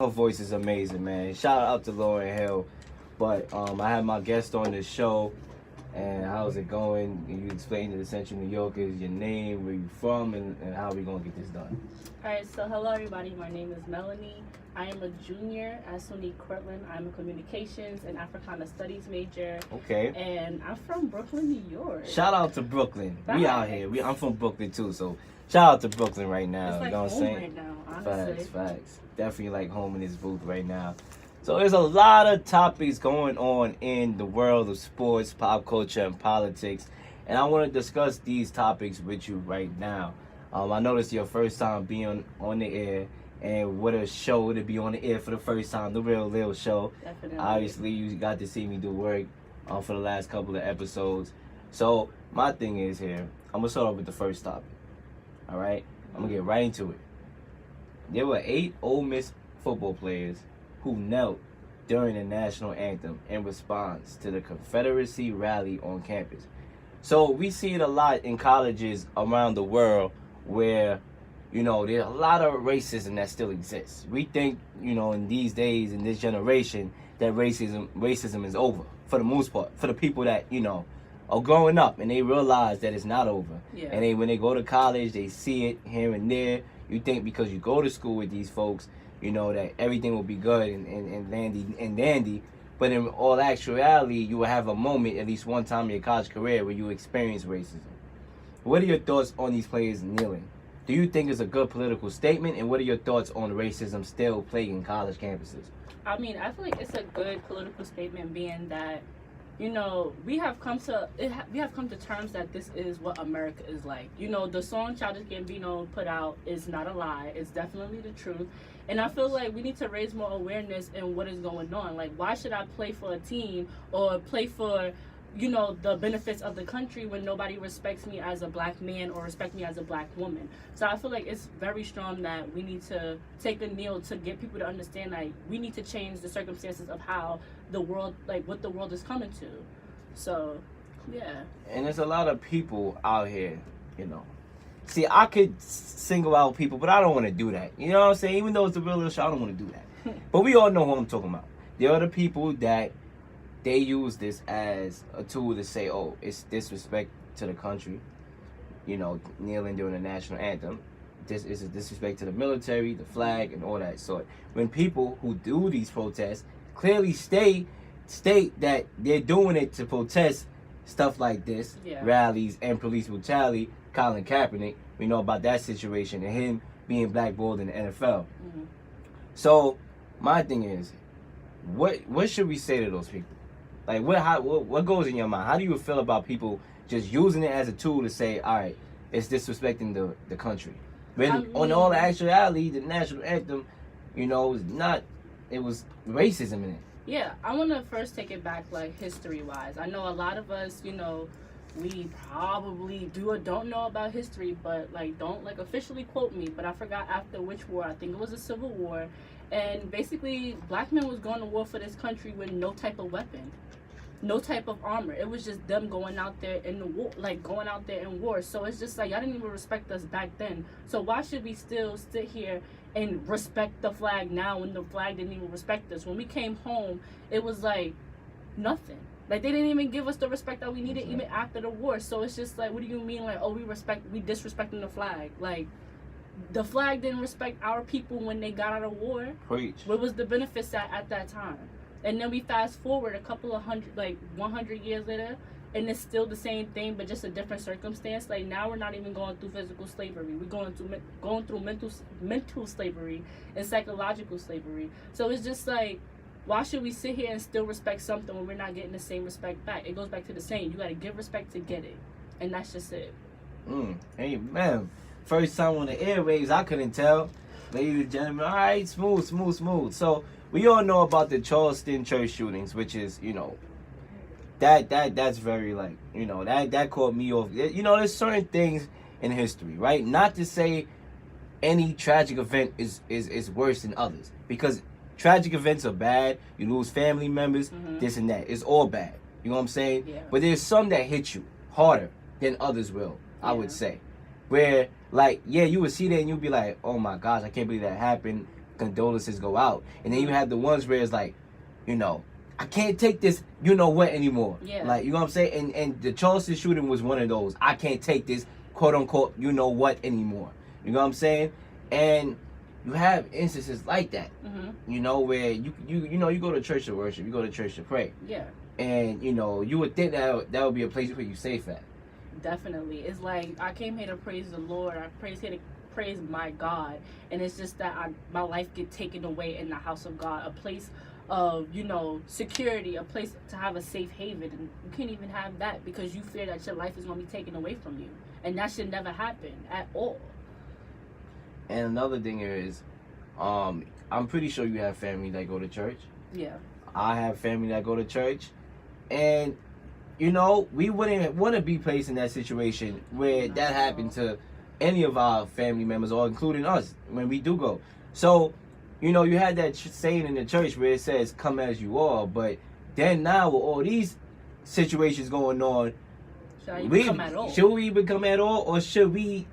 Her voice is amazing, man. Shout out to Lauren Hill. But I had my guest on the show, and how's it going? You explain to the Central New Yorkers your name, where you from, and how we gonna get this done. Alright, so hello everybody, my name is Melanie. I am a junior at SUNY Cortland. I'm a communications and Africana studies major. Okay. And I'm from Brooklyn, New York. Shout out to Brooklyn. Facts. We out here. I'm from Brooklyn too, so shout out to Brooklyn right now. It's like you know what I'm home saying? right now, honestly. Facts. Definitely like home in this booth right now. So there's a lot of topics going on in the world of sports, pop culture, and politics. And I want to discuss these topics with you right now. I noticed your first time being on the air, and what a show to be on the air for the first time, the Real Lil Show. Definitely. Obviously, you got to see me do work for the last couple of episodes. So my thing is here, I'm going to start off with the first topic. All right? I'm going to get right into it. There were 8 Ole Miss football players who knelt during the national anthem in response to the Confederacy rally on campus. So we see it a lot in colleges around the world where, you know, there's a lot of racism that still exists. We think, you know, in these days, in this generation, that racism is over for the most part. For the people that, you know, are growing up and they realize that it's not over. Yeah. And when they go to college, they see it here and there. You think because you go to school with these folks, you know, that everything will be good and dandy. But in all actuality, you will have a moment, at least one time in your college career, where you experience racism. What are your thoughts on these players kneeling? Do you think it's a good political statement? And what are your thoughts on racism still plaguing college campuses? I mean, I feel like it's a good political statement, being that, you know, we have come to terms that this is what America is like. You know, the song Childish Gambino put out is not a lie. It's definitely the truth. And I feel like we need to raise more awareness in what is going on. Like, why should I play for a team or play for, you know, the benefits of the country when nobody respects me as a black man or respect me as a black woman? So I feel like it's very strong that we need to take a kneel to get people to understand, like, we need to change the circumstances of how the world, like, what the world is coming to. So, yeah. And there's a lot of people out here, you know. See, I could single out people, but I don't want to do that. You know what I'm saying? Even though it's the Real Lil Show, I don't want to do that. But we all know who I'm talking about. There are the people that they use this as a tool to say, oh, it's disrespect to the country, you know, kneeling during the national anthem. This is a disrespect to the military, the flag, and all that sort. When people who do these protests clearly state that they're doing it to protest stuff like this, rallies and police brutality, Colin Kaepernick, we know about that situation and him being blackballed in the NFL. Mm-hmm. So my thing is, what should we say to those people? Like, what goes in your mind? How do you feel about people just using it as a tool to say, all right, it's disrespecting the country? When on all actuality, the national anthem, you know, it was racism in it. Yeah, I want to first take it back, like, history-wise. I know a lot of us, you know, we probably do or don't know about history, but, like, don't, like, officially quote me, but I forgot after which war. I think it was the Civil War. And basically, black men was going to war for this country with no type of weapon, no type of armor. It was just them going out there in the war, like, going out there in war. So it's just like, y'all didn't even respect us back then. So why should we still sit here and respect the flag now when the flag didn't even respect us? When we came home, it was like nothing. Like, they didn't even give us the respect that we needed even after the war. So it's just like, what do you mean, like, oh, we disrespecting the flag? Like, the flag didn't respect our people when they got out of war. Preach. What was the benefits at that time? And then we fast forward a couple of 100 years later, and it's still the same thing, but just a different circumstance. Like, now we're not even going through physical slavery. We're going through mental slavery and psychological slavery. So it's just like, why should we sit here and still respect something when we're not getting the same respect back? It goes back to the saying, you got to give respect to get it. And that's just it. Hey, man. First time on the airwaves, I couldn't tell. Ladies and gentlemen, all right, smooth. So, we all know about the Charleston church shootings, which is, you know, that's very, like, you know, that caught me off. You know, there's certain things in history, right? Not to say any tragic event is worse than others, because tragic events are bad. You lose family members, this and that. It's all bad. You know what I'm saying? Yeah. But there's some that hit you harder than others will, I would say. Where, like, yeah, you would see that and you'd be like, oh my gosh, I can't believe that happened. condolences go out. And then you have the ones where it's like, you know, I can't take this, you know what, anymore. Yeah. Like, you know what I'm saying? And the Charleston shooting was one of those. I can't take this, quote unquote, you know what, anymore. You know what I'm saying? And you have instances like that, you know, where you know, you go to church to worship, you go to church to pray. Yeah. And, you know, you would think that would be a place where you safe at. Definitely. It's like, I came here to praise the Lord. I here to praise my God. And it's just that my life get taken away in the house of God. A place of, you know, security. A place to have a safe haven. And you can't even have that because you fear that your life is going to be taken away from you. And that should never happen at all. And another thing is, I'm pretty sure you have family that go to church. Yeah. I have family that go to church. And, you know, we wouldn't want to be placed in that situation where that happened to any of our family members, or including us, when we do go. So, you know, you had that saying in the church where it says, come as you are. But then now with all these situations going on, should we come at all? Should we even come at all? Or should we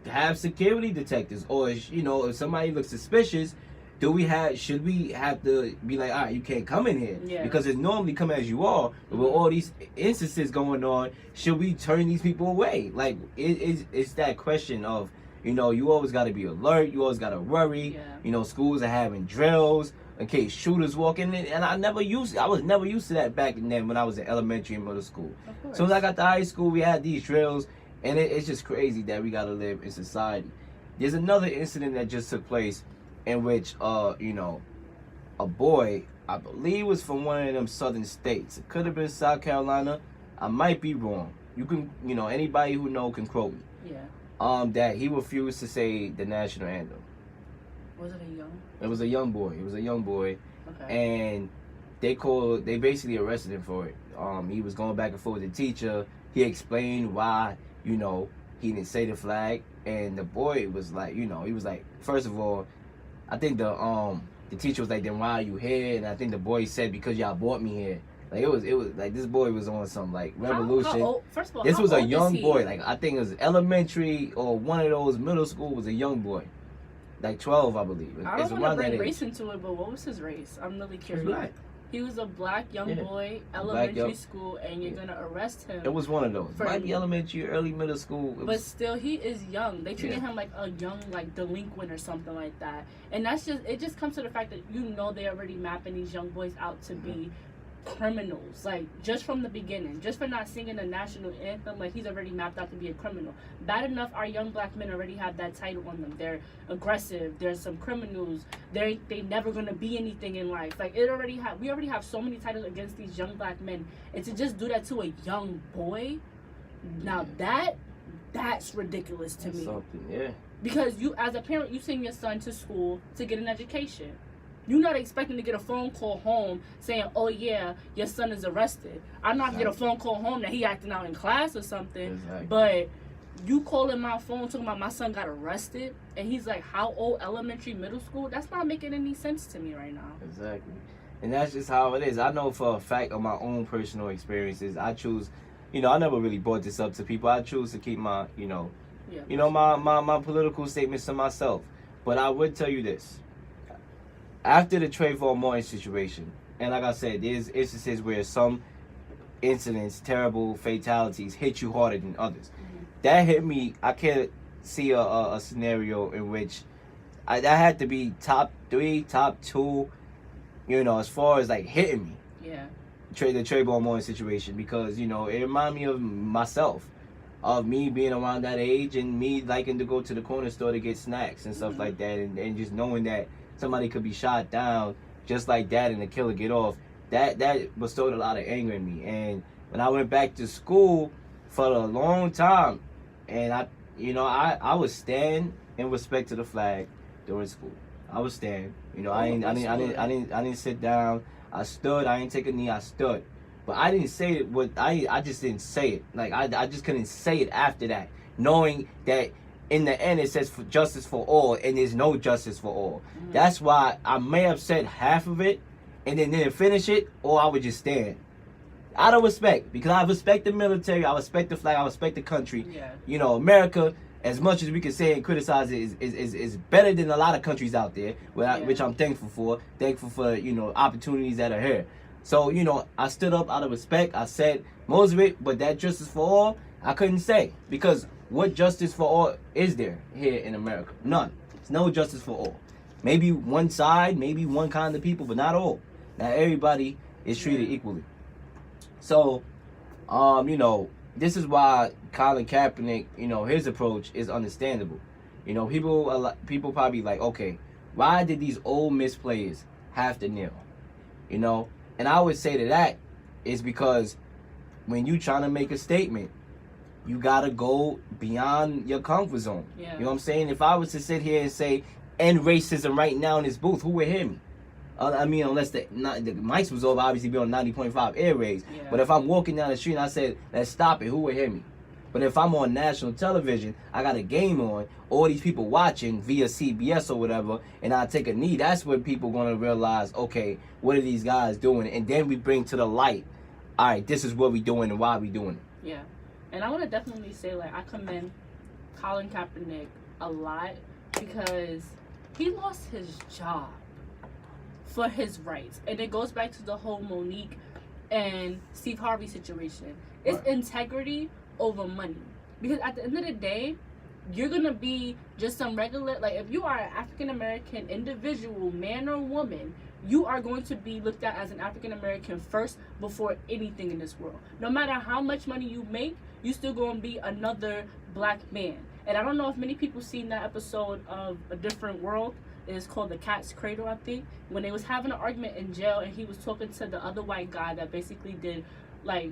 have security detectives? Or, you know, if somebody looks suspicious, should we have to be like, all right, you can't come in here? Yeah. Because it's normally come as you are. But with all these instances going on, should we turn these people away? Like, it's that question of, you know, you always got to be alert. You always got to worry. Yeah. You know, schools are having drills in case shooters walk in. And I was never used to that back then when I was in elementary and middle school. As soon as I got to high school, we had these drills. And it's just crazy that we got to live in society. There's another incident that just took place in which, you know, a boy, I believe was from one of them southern states. It could have been South Carolina. I might be wrong. You can, you know, anybody who know can quote me. Yeah. That he refused to say the national anthem. Was it a young? It was a young boy. It was a young boy. Okay. And they basically arrested him for it. He was going back and forth with the teacher. He explained why, you know, he didn't say the flag. And the boy was like, you know, he was like, first of all, I think the teacher was like, then why are you here? And I think the boy said, because y'all brought me here. Like, it was like, this boy was on some, like, revolution. How old? First of all, this was a old young is he? boy. Like, I think it was elementary or one of those middle school was a young boy. Like 12, I believe. I don't want to bring race into it, but what was his race? I'm really curious. Black. He was a black young boy, elementary school, and you're going to arrest him. It was one of those. Might be elementary, early middle school. But still, he is young. They treated him like a young, like, delinquent or something like that. And that's just, it just comes to the fact that, you know, they're already mapping these young boys out to be criminals, like, just from the beginning, just for not singing the national anthem. Like, he's already mapped out to be a criminal. Bad enough our young black men already have that title on them. They're aggressive, there's some criminals, they never gonna be anything in life. Like, we already have so many titles against these young black men, and to just do that to a young boy, now that's ridiculous to me. Because you, as a parent, you send your son to school to get an education. You're not expecting to get a phone call home saying, oh yeah, your son is arrested. I'm not get a phone call home that he acting out in class or something. But you calling my phone talking about my son got arrested, and he's like, how old? Elementary, middle school? That's not making any sense to me right now. Exactly. And that's just how it is. I know for a fact of my own personal experiences, I choose, you know, I never really brought this up to people. I choose to keep my, my political statements to myself. But I would tell you this. After the Trayvon Martin situation, and like I said, there's instances where some incidents, terrible fatalities, hit you harder than others. That hit me. I can't see a scenario in which that had to be top 3, top 2, you know, as far as like hitting me. Yeah. The Trayvon Martin situation, because, you know, it reminded me of myself, of me being around that age and me liking to go to the corner store to get snacks and stuff like that, and just knowing that somebody could be shot down just like that and the killer get off. That bestowed a lot of anger in me. And when I went back to school for a long time, and I would stand in respect to the flag during school. I would stand. You know, I didn't sit down. I stood. I didn't take a knee. I stood. But I didn't say it. I just didn't say it. Like I just couldn't say it after that, knowing that in the end it says for justice for all, and there's no justice for all. That's why I may have said half of it and then didn't finish it, or I would just stand. Out of respect, because I respect the military, I respect the flag, I respect the country. Yeah. You know, America, as much as we can say and criticize it, is better than a lot of countries out there, which I'm thankful for. Thankful for, you know, opportunities that are here. So, you know, I stood up out of respect. I said most of it, but that justice for all, I couldn't say. Because what justice for all is there here in America? None. There's no justice for all. Maybe one side, maybe one kind of people, but not all. Not everybody is treated equally. So, you know, this is why Colin Kaepernick, you know, his approach is understandable. You know, people probably like, okay, why did these Ole Miss players have to kneel? You know, and I would say that is because when you trying to make a statement, you gotta go beyond your comfort zone. Yeah. You know what I'm saying? If I was to sit here and say end racism right now in this booth, who would hear me? I mean, unless the mics was over, obviously be on 90.5 airways. Yeah. But if I'm walking down the street and I said, let's stop it, who would hear me? But if I'm on national television, I got a game on, all these people watching via CBS or whatever, and I take a knee, that's when people going to realize, okay, what are these guys doing? And then we bring to the light, all right, this is what we doing and why we doing it. Yeah. And I want to definitely say, like, I commend Colin Kaepernick a lot because he lost his job for his rights. And it goes back to the whole Monique and Steve Harvey situation. It's Right. integrity over money. Because at the end of the day, you're going to be just some regular, like, if you are an African-American individual, man or woman, you are going to be looked at as an African-American first before anything in this world. No matter how much money you make, you still going to be another black man. And I don't know if many people seen that episode of A Different World. It's called The Cat's Cradle, I think. When they was having an argument in jail and he was talking to the other white guy that basically did, like,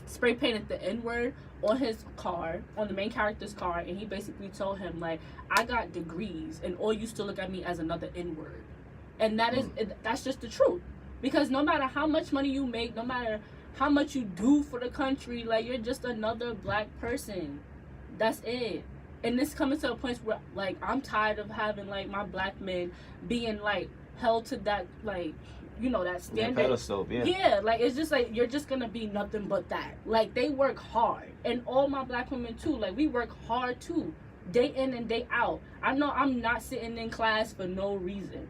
spray painted the N-word on his car, on the main character's car, and he basically told him, like, I got degrees and all you still look at me as another N-word. And that's just the truth. Because no matter how much money you make, no matter how much you do for the country, like, you're just another black person. That's it. And this coming to a point where, like, I'm tired of having, like, my black men being, like, held to that, like, you know, that standard. Yeah, pedestal, yeah. Yeah, like, it's just like, you're just gonna be nothing but that. Like, they work hard. And all my black women, too. Like, we work hard, too. Day in and day out. I know I'm not sitting in class for no reason.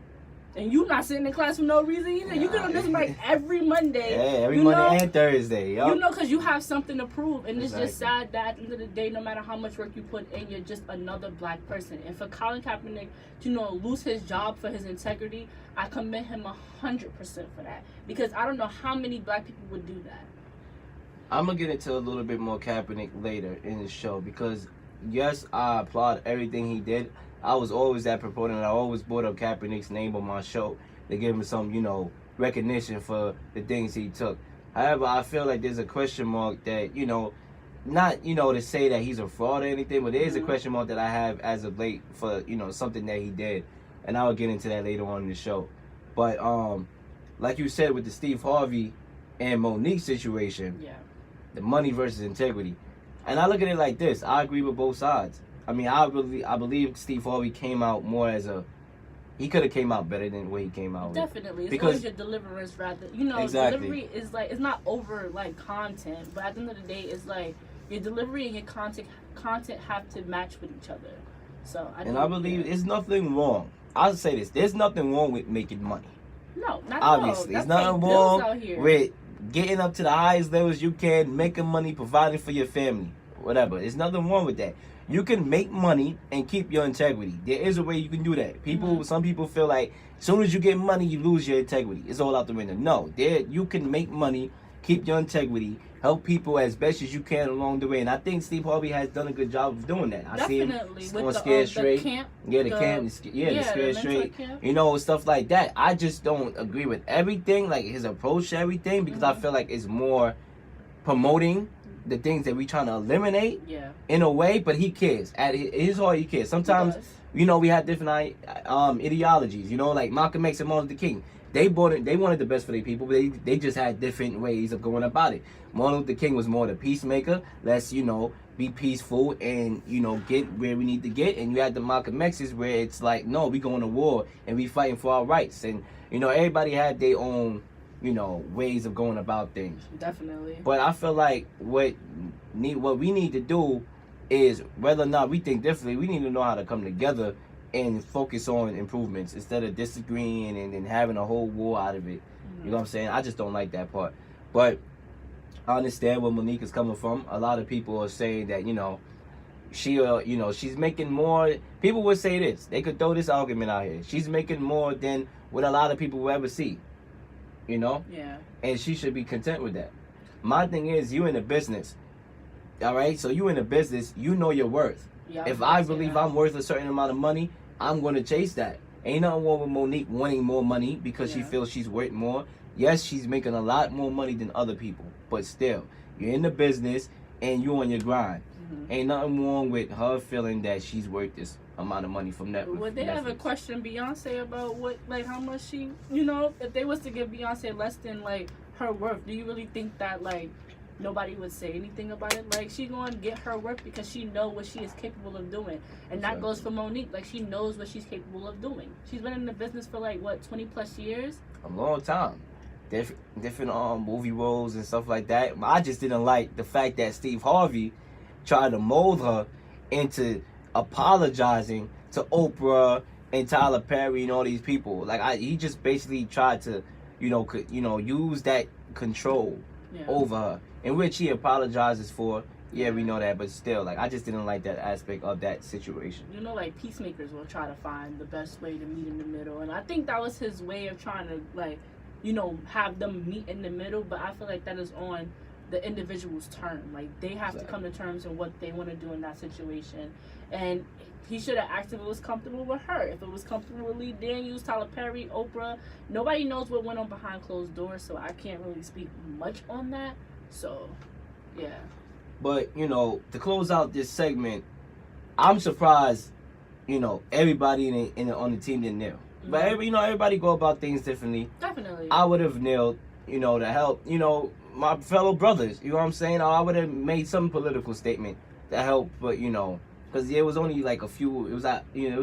And you not sitting in class for no reason either. You get on this mic every Monday. Yeah, every Monday and Thursday. Yep. You know, because you have something to prove. And Exactly. it's just sad that at the end of the day, no matter how much work you put in, you're just another black person. And for Colin Kaepernick to, you know, lose his job for his integrity, I commend him 100% for that. Because I don't know how many black people would do that. I'm going to get into a little bit more Kaepernick later in the show because, yes, I applaud everything he did. I was always that proponent. I always brought up Kaepernick's name on my show to give him some, you know, recognition for the things he took. However, I feel like there's a question mark that, you know, not, you know, to say that he's a fraud or anything, but there is a question mark that I have as of late for, you know, something that he did. And I will get into that later on in the show. But, like you said with the Steve Harvey and Monique situation, Yeah. the money versus integrity. And I look at it like this. I agree with both sides. I mean, I believe Steve Harvey came out more as he could have came out better than what he came out with. Definitely. It's Because- always your deliverance rather. You know, Exactly. delivery is like, it's not over like content, but at the end of the day, it's like your delivery and your content have to match with each other. So I believe there's nothing wrong. I'll say this. There's nothing wrong with making money. No, not Obviously. at There's all. nothing That's bills wrong out here. with getting up to the highest levels you can, making money, providing for your family, whatever. There's nothing wrong with that. You can make money and keep your integrity. There is a way you can do that. Some people feel like as soon as you get money, you lose your integrity. It's all out the window. No, you can make money, keep your integrity, help people as best as you can along the way. And I think Steve Harvey has done a good job of doing that. I see him Definitely. on With Scared the Straight. camp. Yeah, the the Scared mentor Straight. camp. You know, stuff like that. I just don't agree with everything, like his approach to everything, because I feel like it's more promoting the things that we trying to eliminate Yeah. in a way, but he cares. At his heart, he cares. Sometimes, He does. you know, we had different ideologies. You know, like Malcolm X and Martin Luther King. They wanted the best for their people, but they just had different ways of going about it. Martin Luther King was more the peacemaker. Let's, you know, be peaceful and, you know, get where we need to get. And you had the Malcolm X's where it's like, no, we going to war and we fighting for our rights. And, you know, everybody had their own, you know, ways of going about things. Definitely. But I feel like what we need to do is whether or not we think differently. We need to know how to come together and focus on improvements instead of disagreeing and then having a whole war out of it. You know what I'm saying? I just don't like that part. But I understand where Monique is coming from. A lot of people are saying that, she's making more. People would say this. They could throw this argument out here. She's making more than what a lot of people will ever see. Yeah. And she should be content with that. My thing is, you in the business. All right? So you in the business, you know your worth. Yeah, If I believe I'm worth a certain amount of money, I'm going to chase that. Ain't nothing wrong with Monique wanting more money because she feels she's worth more. Yes, she's making a lot more money than other people. But still, you're in the business and you on your grind. Ain't nothing wrong with her feeling that she's worth this amount of money from Netflix. Would they ever question Beyonce about how much she, if they was to give Beyonce less than, her worth, do you really think that, nobody would say anything about it? She gonna get her worth because she know what she is capable of doing. And that goes for Monique. She knows what she's capable of doing. She's been in the business for, 20 plus years? A long time. Different movie roles and stuff like that. I just didn't like the fact that Steve Harvey tried to mold her into apologizing to Oprah and Tyler Perry and all these people. He just basically tried to, use that control over her, in which he apologizes for. Yeah, we know that, but still, I just didn't like that aspect of that situation. Peacemakers will try to find the best way to meet in the middle, and I think that was his way of trying to, have them meet in the middle, but I feel like that is on the individual's term. They have to come to terms in what they want to do in that situation. And he should have asked if it was comfortable with her. If it was comfortable with Lee Daniels, Tyler Perry, Oprah. Nobody knows what went on behind closed doors, so I can't really speak much on that. So, yeah. But, to close out this segment, I'm surprised, everybody on the team didn't kneel. But, everybody go about things differently. Definitely. I would have kneeled, to help, my fellow brothers. You know what I'm saying? I would have made some political statement to help, but, because it was only a few, it was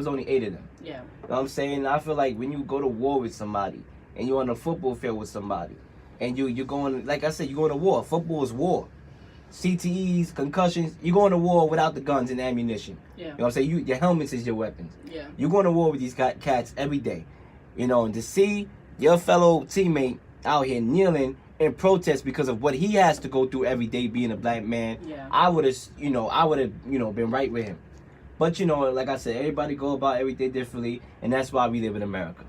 only 8 of them. Yeah. You know what I'm saying? I feel like when you go to war with somebody and you're on a football field with somebody and you're going, like I said, you're going to war. Football is war. CTEs, concussions, you're going to war without the guns and ammunition. Yeah. You know what I'm saying? Your helmets is your weapons. Yeah. You're going to war with these cats every day. And to see your fellow teammate out here kneeling in protest because of what he has to go through every day being a black man, I would have, been right with him. But, like I said, everybody go about everything differently, and that's why we live in America.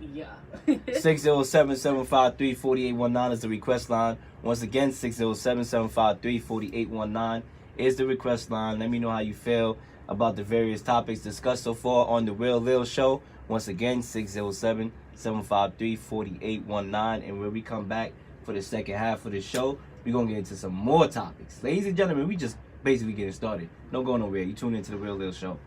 Yeah. 607-753-4819 is the request line. Once again, 607-753-4819 is the request line. Let me know how you feel about the various topics discussed so far on the Real Lil Show. Once again, 607-753-4819. And when we come back for the second half of the show, we're going to get into some more topics. Ladies and gentlemen, we just basically getting started. Don't go nowhere. You tune into the Real Lil Show.